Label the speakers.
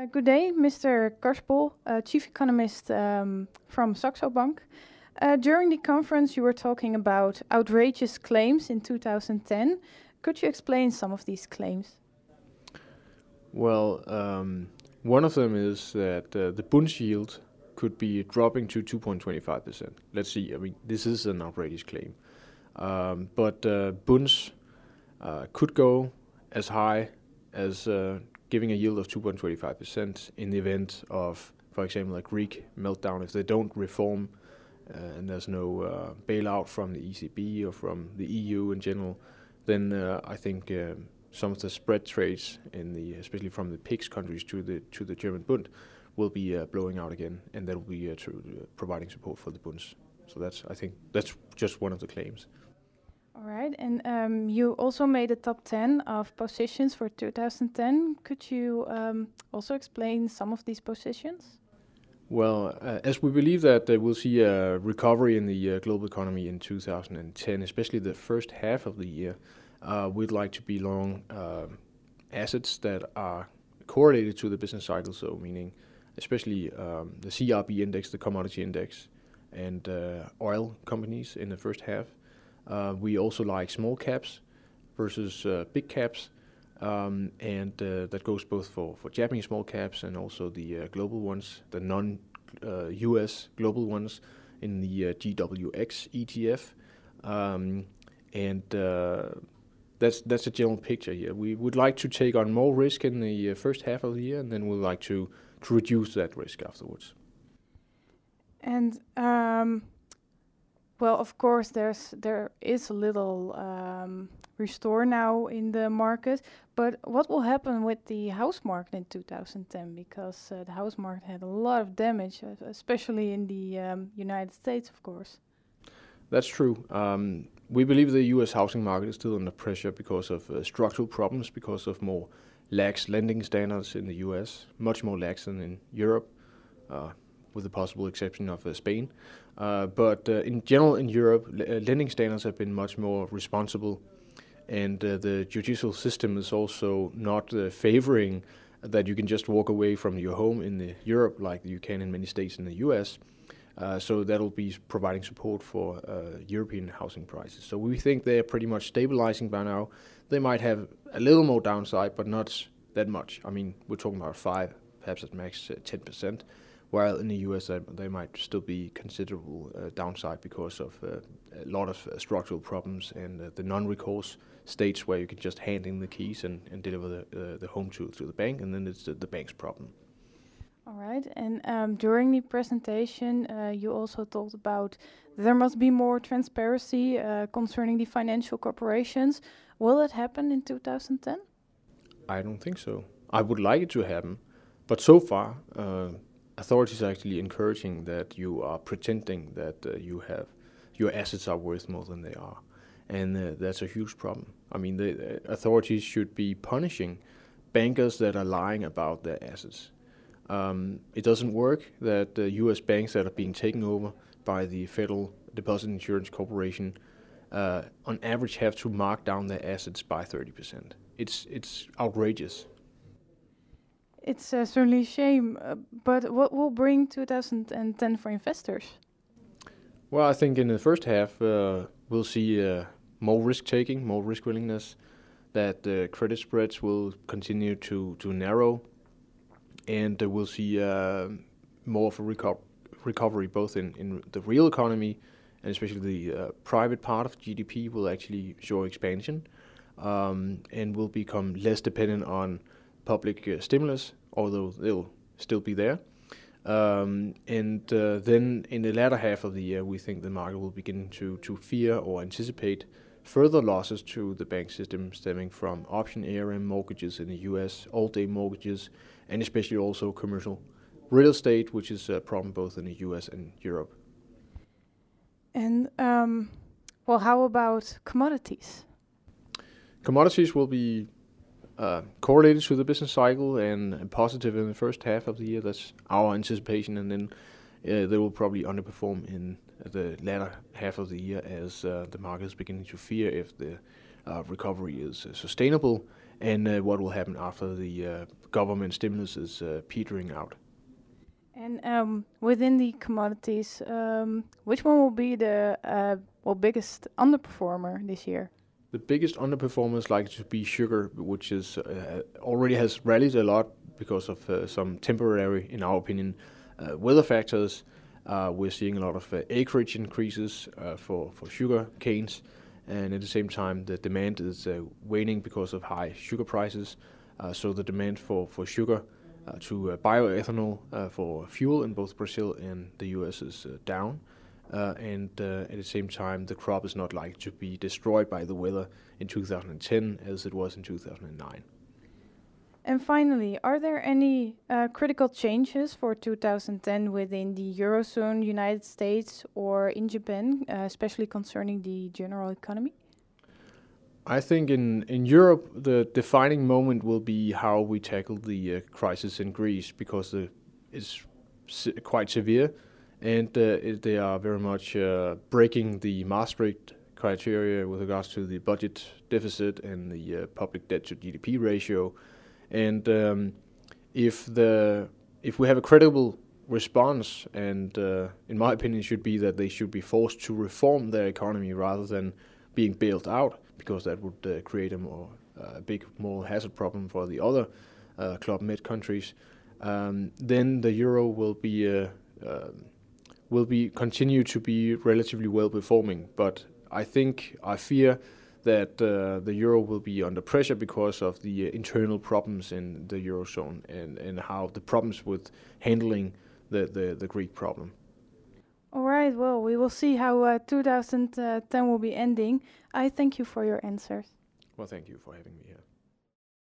Speaker 1: Good day, Mr. Karspel, Chief Economist from Saxo Bank. During the conference, you were talking about outrageous claims in 2010. Could you explain some of these claims?
Speaker 2: Well, one of them is that the Bund yield could be dropping to 2.25%. Let's see, I mean, this is an outrageous claim. But Bunds could go as high as giving a yield of 2.25% in the event of, for example, a Greek meltdown. If they don't reform and there's no bailout from the ECB or from the EU in general, then I think some of the spread trades especially from the PIGS countries to the German Bund will be blowing out again, and that will be providing support for the Bunds. So I think that's just one of the claims.
Speaker 1: All right, and you also made a top 10 of positions for 2010. Could you also explain some of these positions?
Speaker 2: Well, as we believe that we'll see a recovery in the global economy in 2010, especially the first half of the year, we'd like to be long assets that are correlated to the business cycle, so meaning especially the CRB index, the commodity index, and oil companies in the first half. We also like small caps versus big caps, and that goes both for Japanese small caps and also the global ones, the non-US global ones in the GWX ETF. That's a general picture here. We would like to take on more risk in the first half of the year, and then we'd like to reduce that risk afterwards.
Speaker 1: And well, of course, there is a little restore now in the market, but what will happen with the house market in 2010? Because the house market had a lot of damage, especially in the United States, of course.
Speaker 2: That's true. We believe the U.S. housing market is still under pressure because of structural problems, because of more lax lending standards in the U.S., much more lax than in Europe, with the possible exception of Spain. But in general, in Europe, lending standards have been much more responsible, and the judicial system is also not favoring that you can just walk away from your home in Europe like you can in many states in the U.S., so that'll be providing support for European housing prices. So we think they're pretty much stabilizing by now. They might have a little more downside, but not that much. I mean, we're talking about 5, perhaps at max 10%, while in the US they might still be considerable downside because of a lot of structural problems and the non-recourse states where you can just hand in the keys and deliver the home to the bank, and then it's the bank's problem.
Speaker 1: All right, and during the presentation, you also talked about there must be more transparency concerning the financial corporations. Will it happen in 2010?
Speaker 2: I don't think so. I would like it to happen, but so far, authorities are actually encouraging that you are pretending that your assets are worth more than they are, and that's a huge problem. I mean, the authorities should be punishing bankers that are lying about their assets. It doesn't work that U.S. banks that are being taken over by the Federal Deposit Insurance Corporation on average have to mark down their assets by 30%. It's outrageous.
Speaker 1: It's certainly a shame, but what will bring 2010 for investors?
Speaker 2: Well, I think in the first half we'll see more risk-taking, more risk willingness, that credit spreads will continue to narrow, and we'll see more of a recovery both in the real economy, and especially the private part of GDP will actually show expansion, and will become less dependent on public stimulus, although they'll still be there. And then in the latter half of the year, we think the market will begin to fear or anticipate further losses to the bank system stemming from option ARM mortgages in the US, all-day mortgages, and especially also commercial real estate, which is a problem both in the US and Europe.
Speaker 1: And, well, how about commodities?
Speaker 2: Commodities will be correlated to the business cycle and positive in the first half of the year. That's our anticipation, and then they will probably underperform in the latter half of the year as the market is beginning to fear if the recovery is sustainable, and what will happen after the government stimulus is petering out.
Speaker 1: And within the commodities, which one will be the biggest underperformer this year?
Speaker 2: The biggest underperformer is likely to be sugar, which is already has rallied a lot because of some temporary, in our opinion, weather factors. We're seeing a lot of acreage increases for sugar canes, and at the same time the demand is waning because of high sugar prices. So the demand for sugar to bioethanol for fuel in both Brazil and the US is down. And at the same time, the crop is not likely to be destroyed by the weather in 2010 as it was in 2009.
Speaker 1: And finally, are there any critical changes for 2010 within the Eurozone, United States, or in Japan, especially concerning the general economy?
Speaker 2: I think in Europe, the defining moment will be how we tackle the crisis in Greece, because it's quite severe, and they are very much breaking the Maastricht criteria with regards to the budget deficit and the public debt to GDP ratio. And if we have a credible response, and in my opinion, should be that they should be forced to reform their economy rather than being bailed out, because that would create a big moral hazard problem for the other Club Med countries. Then the euro will be continue to be relatively well performing, but I fear that the euro will be under pressure because of the internal problems in the eurozone, and how the problems with handling the Greek problem.
Speaker 1: All right, well, we will see how 2010 will be ending. I thank you for your answers.
Speaker 2: Well, thank you for having me here.